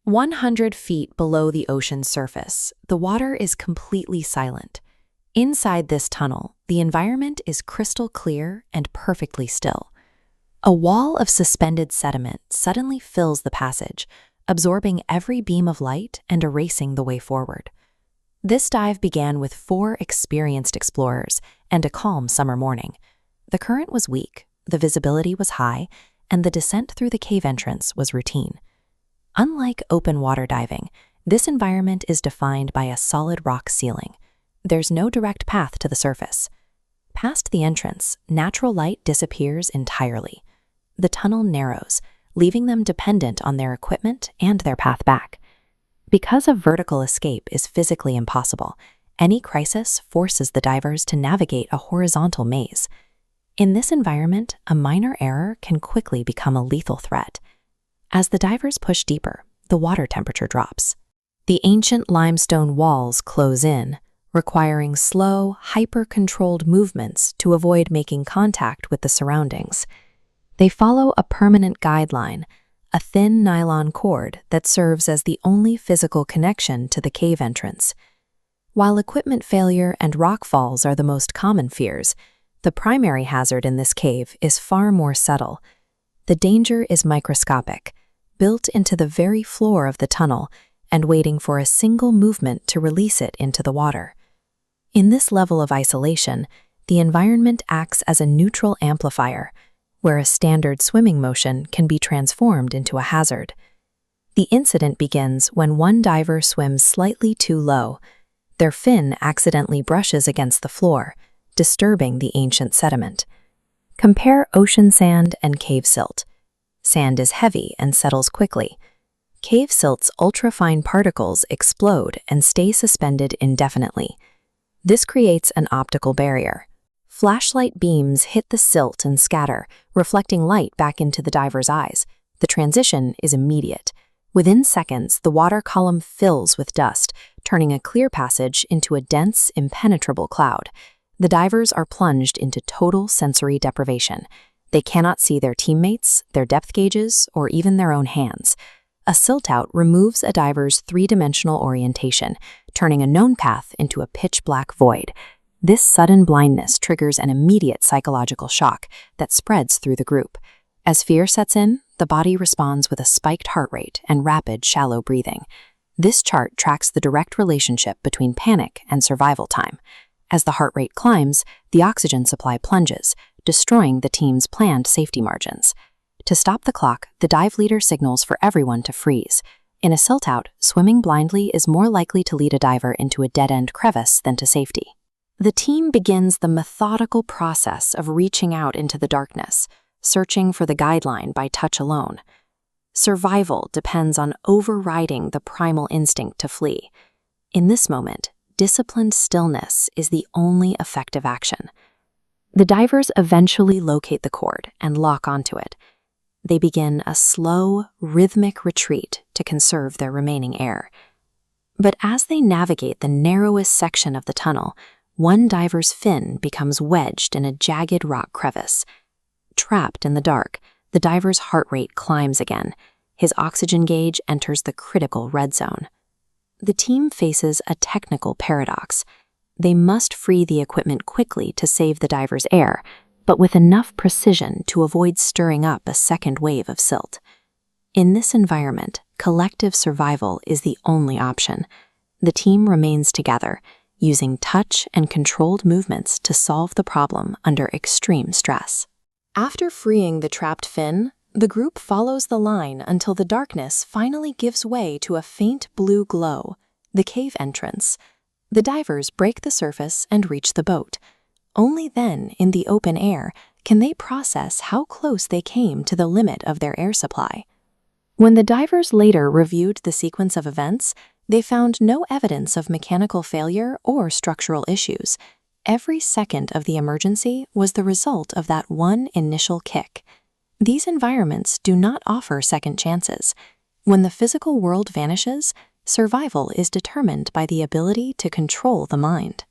100 feet below the ocean's surface, the water is completely silent. Inside this tunnel, the environment is crystal clear and perfectly still. A wall of suspended sediment suddenly fills the passage, absorbing every beam of light and erasing the way forward. This dive began with 4 experienced explorers and a calm summer morning. The current was weak, the visibility was high, and the descent through the cave entrance was routine. Unlike open water diving, this environment is defined by a solid rock ceiling. There's no direct path to the surface. Past the entrance, natural light disappears entirely. The tunnel narrows, leaving them dependent on their equipment and their path back. Because a vertical escape is physically impossible, any crisis forces the divers to navigate a horizontal maze. In this environment, a minor error can quickly become a lethal threat. As the divers push deeper, the water temperature drops. The ancient limestone walls close in, requiring slow, hyper-controlled movements to avoid making contact with the surroundings. They follow a permanent guideline, a thin nylon cord that serves as the only physical connection to the cave entrance. While equipment failure and rock falls are the most common fears, the primary hazard in this cave is far more subtle. The danger is microscopic, built into the very floor of the tunnel and waiting for a single movement to release it into the water. In this level of isolation, the environment acts as a neutral amplifier, where a standard swimming motion can be transformed into a hazard. The incident begins when one diver swims slightly too low. Their fin accidentally brushes against the floor, disturbing the ancient sediment. Compare ocean sand and cave silt. Sand is heavy and settles quickly. Cave silt's ultrafine particles explode and stay suspended indefinitely. This creates an optical barrier. Flashlight beams hit the silt and scatter, reflecting light back into the diver's eyes. The transition is immediate. Within seconds, the water column fills with dust, turning a clear passage into a dense, impenetrable cloud. The divers are plunged into total sensory deprivation. They cannot see their teammates, their depth gauges, or even their own hands. A silt-out removes a diver's 3-dimensional orientation, turning a known path into a pitch-black void. This sudden blindness triggers an immediate psychological shock that spreads through the group. As fear sets in, the body responds with a spiked heart rate and rapid, shallow breathing. This chart tracks the direct relationship between panic and survival time. As the heart rate climbs, the oxygen supply plunges, destroying the team's planned safety margins. To stop the clock, the dive leader signals for everyone to freeze. In a silt-out, swimming blindly is more likely to lead a diver into a dead-end crevice than to safety. The team begins the methodical process of reaching out into the darkness, searching for the guideline by touch alone. Survival depends on overriding the primal instinct to flee. In this moment, disciplined stillness is the only effective action. The divers eventually locate the cord and lock onto it. They begin a slow, rhythmic retreat to conserve their remaining air. But as they navigate the narrowest section of the tunnel, one diver's fin becomes wedged in a jagged rock crevice. Trapped in the dark, the diver's heart rate climbs again. His oxygen gauge enters the critical red zone. The team faces a technical paradox. They must free the equipment quickly to save the diver's air, but with enough precision to avoid stirring up a second wave of silt. In this environment, collective survival is the only option. The team remains together, using touch and controlled movements to solve the problem under extreme stress. After freeing the trapped fin, the group follows the line until the darkness finally gives way to a faint blue glow, the cave entrance. The divers break the surface and reach the boat. Only then, in the open air, can they process how close they came to the limit of their air supply. When the divers later reviewed the sequence of events, they found no evidence of mechanical failure or structural issues. Every second of the emergency was the result of that one initial kick. These environments do not offer second chances. When the physical world vanishes, survival is determined by the ability to control the mind.